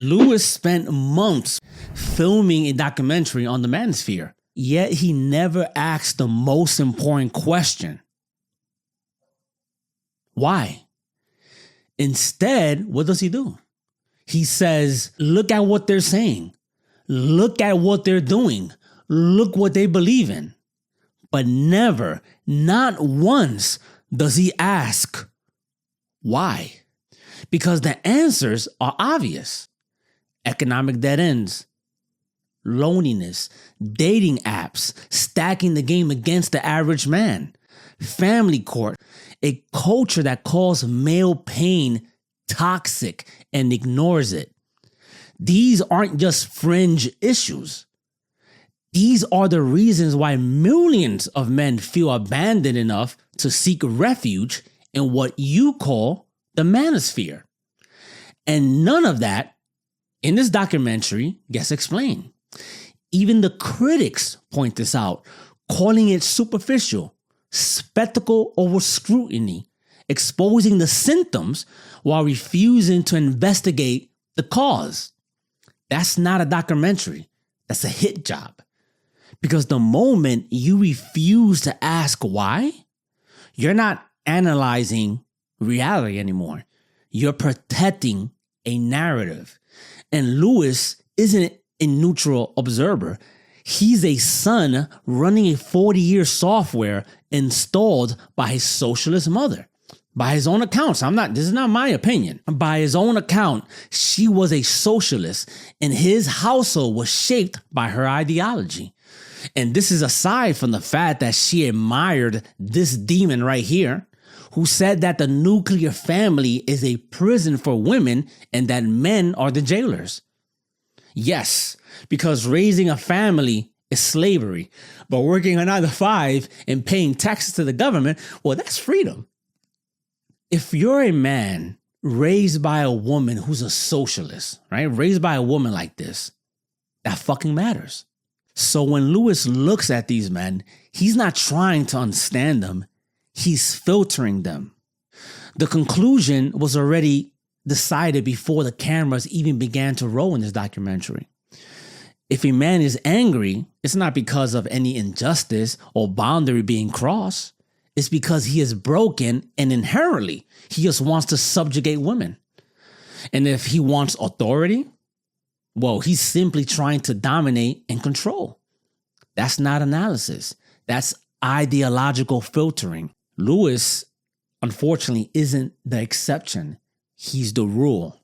Louis spent months filming a documentary on the Manosphere, yet he never asked the most important question. Why? Instead, what does he do? He says, look at what they're saying. Look at what they're doing. Look what they believe in. But never, not once, does he ask, why? Because the answers are obvious. Economic dead ends, loneliness, dating apps, stacking the game against the average man, family court, a culture that calls male pain toxic and ignores it. These aren't just fringe issues. These are the reasons why millions of men feel abandoned enough to seek refuge in what you call the Manosphere. And none of that in this documentary gets explained. Even the critics point this out, calling it superficial, spectacle over scrutiny, exposing the symptoms while refusing to investigate the cause. That's not a documentary. That's a hit job. Because the moment you refuse to ask why, you're not analyzing reality anymore. You're protecting a narrative. And Louis isn't a neutral observer. He's a son running a 40-year software installed by his socialist mother. By his own accounts, this is not my opinion. By his own account, she was a socialist and his household was shaped by her ideology. And this is aside from the fact that she admired this demon right here, who said that the nuclear family is a prison for women and that men are the jailers. Yes, because raising a family is slavery, but working a 9-to-5 and paying taxes to the government, well, that's freedom. If you're a man raised by a woman who's a socialist, right? Raised by a woman like this, that fucking matters. So when Louis looks at these men, he's not trying to understand them. He's filtering them. The conclusion was already decided before the cameras even began to roll in this documentary. If a man is angry, it's not because of any injustice or boundary being crossed. It's because he is broken and inherently he just wants to subjugate women. And if he wants authority, well, he's simply trying to dominate and control. That's not analysis. That's ideological filtering. Louis, unfortunately, isn't the exception. He's the rule.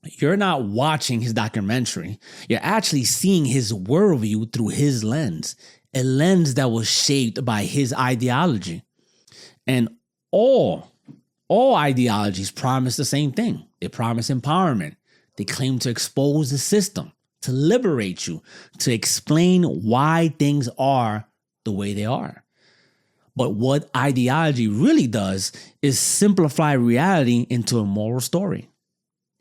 You're not watching his documentary. You're actually seeing his worldview through his lens, a lens that was shaped by his ideology. And all ideologies promise the same thing. They promise empowerment. They claim to expose the system, to liberate you, to explain why things are the way they are. But what ideology really does is simplify reality into a moral story.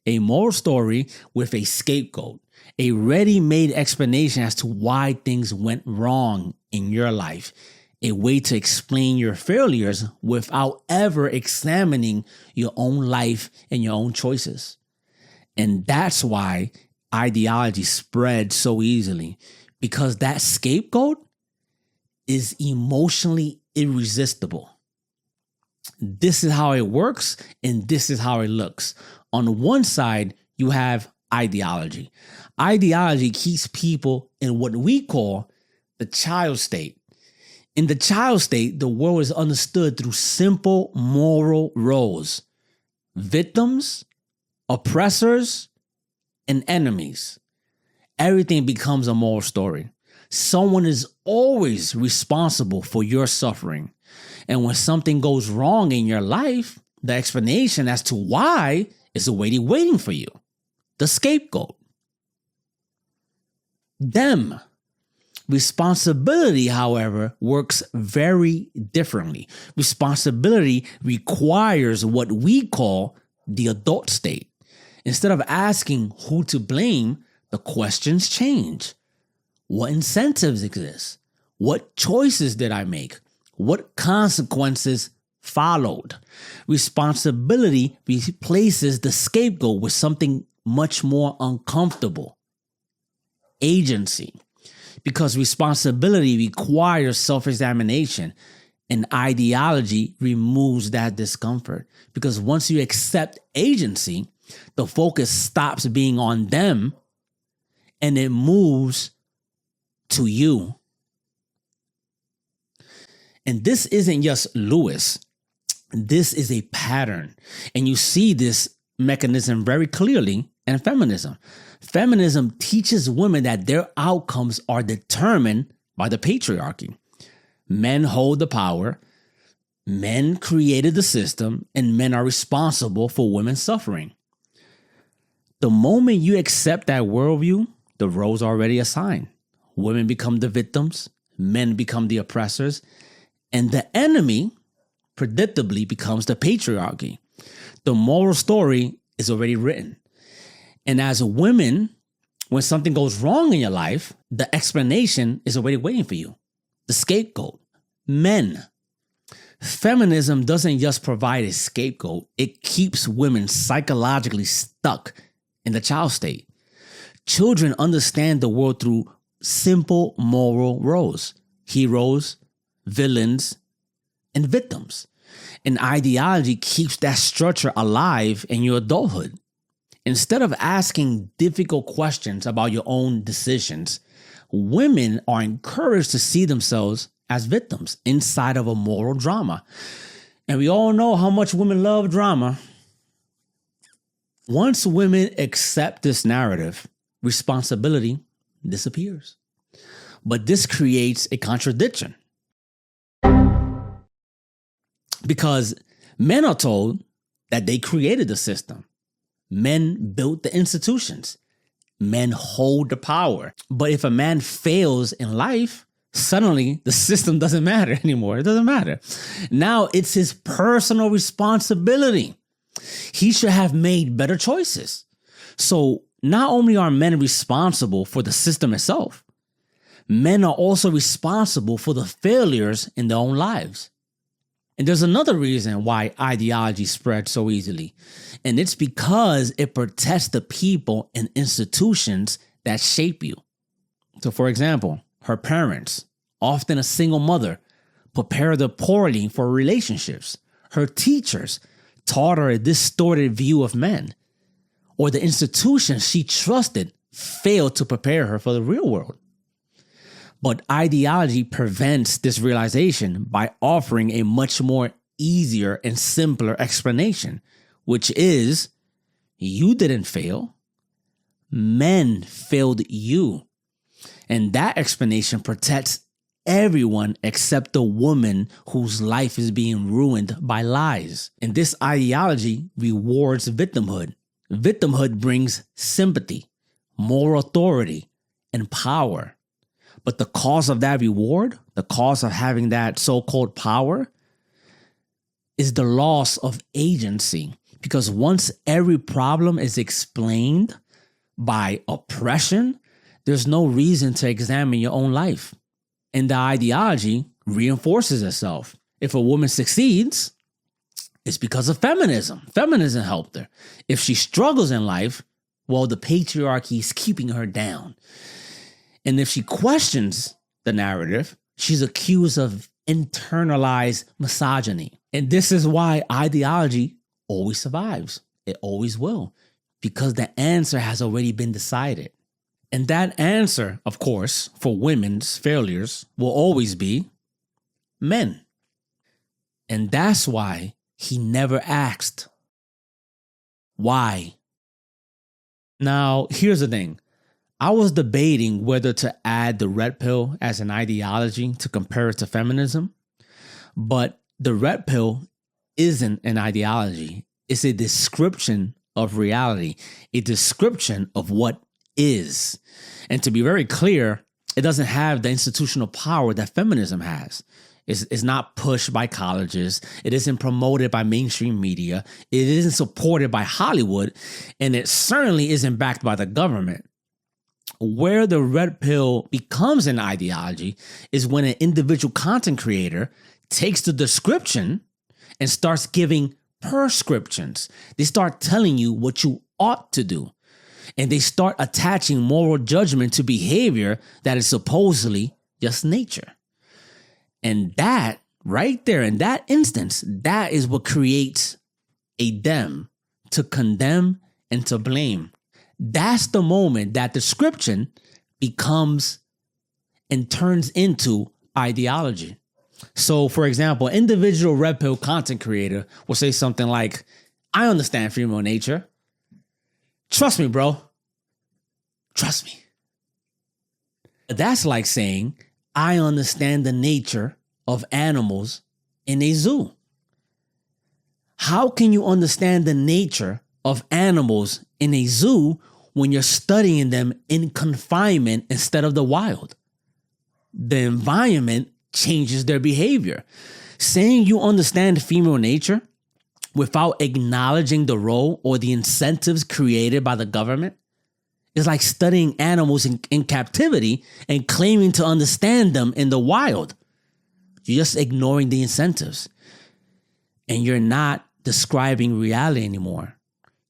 A moral story with a scapegoat, a ready-made explanation as to why things went wrong in your life, a way to explain your failures without ever examining your own life and your own choices. And that's why ideology spreads so easily, because that scapegoat is emotionally irresistible. This is how it works, and this is how it looks. On one side, you have ideology. Ideology keeps people in what we call the child state. In the child state, the world is understood through simple moral roles: victims, oppressors, and enemies. Everything becomes a moral story. Someone is always responsible for your suffering. And when something goes wrong in your life, the explanation as to why is already waiting for you. The scapegoat. Them. Responsibility, however, works very differently. Responsibility requires what we call the adult state. Instead of asking who to blame, the questions change. What incentives exist? What choices did I make? What consequences followed? Responsibility replaces the scapegoat with something much more uncomfortable. Agency. Because responsibility requires self-examination, and ideology removes that discomfort. Because once you accept agency, the focus stops being on them and it moves to you. And this isn't just Louis. This is a pattern. And you see this mechanism very clearly in feminism. Feminism teaches women that their outcomes are determined by the patriarchy. Men hold the power, men created the system, and men are responsible for women's suffering. The moment you accept that worldview, the roles are already assigned. Women become the victims, men become the oppressors, and the enemy predictably becomes the patriarchy. The moral story is already written. And as women, when something goes wrong in your life, the explanation is already waiting for you. The scapegoat. Men. Feminism doesn't just provide a scapegoat, it keeps women psychologically stuck in the child state. Children understand the world through simple moral roles: heroes, villains, and victims. And ideology keeps that structure alive in your adulthood. Instead of asking difficult questions about your own decisions, women are encouraged to see themselves as victims inside of a moral drama. And we all know how much women love drama. Once women accept this narrative, responsibility disappears. But this creates a contradiction. Because men are told that they created the system. Men built the institutions. Men hold the power. But if a man fails in life, suddenly the system doesn't matter anymore. It doesn't matter. Now it's his personal responsibility. He should have made better choices. So not only are men responsible for the system itself, men are also responsible for the failures in their own lives. And there's another reason why ideology spreads so easily. And it's because it protects the people and institutions that shape you. So for example, her parents, often a single mother, prepared her poorly for relationships. Her teachers taught her a distorted view of men. Or the institutions she trusted failed to prepare her for the real world. But ideology prevents this realization by offering a much more easier and simpler explanation, which is, you didn't fail. Men failed you. And that explanation protects everyone except the woman whose life is being ruined by lies. And this ideology rewards victimhood. Victimhood brings sympathy, moral authority, and power. But the cause of that reward, the cause of having that so-called power, is the loss of agency. Because once every problem is explained by oppression, there's no reason to examine your own life. And the ideology reinforces itself. If a woman succeeds, it's because of feminism. Feminism helped her. If she struggles in life, well, the patriarchy is keeping her down. And if she questions the narrative, she's accused of internalized misogyny. And this is why ideology always survives. It always will. Because the answer has already been decided. And that answer, of course, for women's failures will always be men. And that's why he never asked, why? Now, here's the thing. I was debating whether to add the red pill as an ideology to compare it to feminism. But the red pill isn't an ideology. It's a description of reality, a description of what is. And to be very clear, it doesn't have the institutional power that feminism has. It's not pushed by colleges. It isn't promoted by mainstream media. It isn't supported by Hollywood. And it certainly isn't backed by the government. Where the red pill becomes an ideology is when an individual content creator takes the description and starts giving prescriptions. They start telling you what you ought to do. And they start attaching moral judgment to behavior that is supposedly just nature. And that right there, in that instance, that is what creates a them to condemn and to blame. That's the moment that description becomes and turns into ideology. So, for example, individual red pill content creator will say something like, I understand female nature. Trust me, bro. Trust me. That's like saying, I understand the nature of animals in a zoo. How can you understand the nature of animals in a zoo when you're studying them in confinement instead of the wild? The environment changes their behavior. Saying you understand female nature without acknowledging the role or the incentives created by the government is like studying animals in captivity and claiming to understand them in the wild. You're just ignoring the incentives. And you're not describing reality anymore.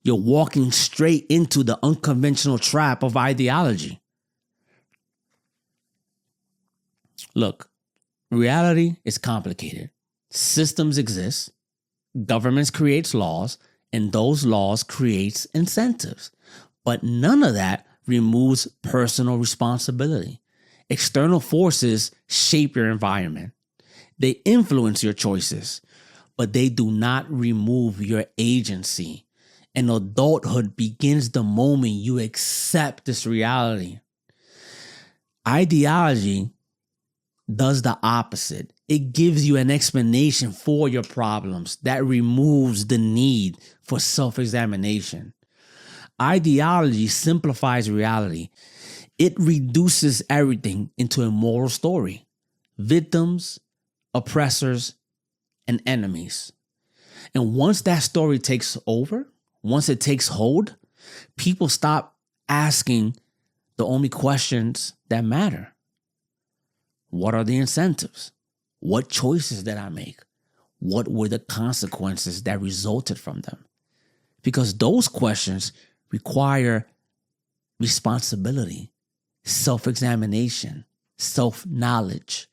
You're walking straight into the unconventional trap of ideology. Look, reality is complicated. Systems exist. Governments creates laws, and those laws creates incentives. But none of that removes personal responsibility. External forces shape your environment. They influence your choices, but they do not remove your agency. And adulthood begins the moment you accept this reality. Ideology does the opposite. It gives you an explanation for your problems that removes the need for self-examination. Ideology simplifies reality. It reduces everything into a moral story. Victims, oppressors, and enemies. And once that story takes over, once it takes hold, people stop asking the only questions that matter. What are the incentives? What choices did I make? What were the consequences that resulted from them? Because those questions require responsibility, self-examination, self-knowledge.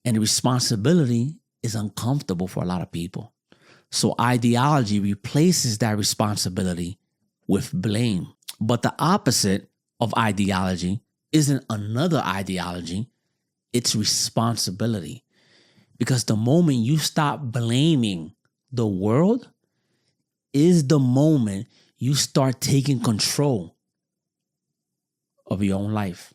And responsibility is uncomfortable for a lot of people. So ideology replaces that responsibility with blame. But the opposite of ideology isn't another ideology. It's responsibility. Because the moment you stop blaming the world is the moment you start taking control of your own life.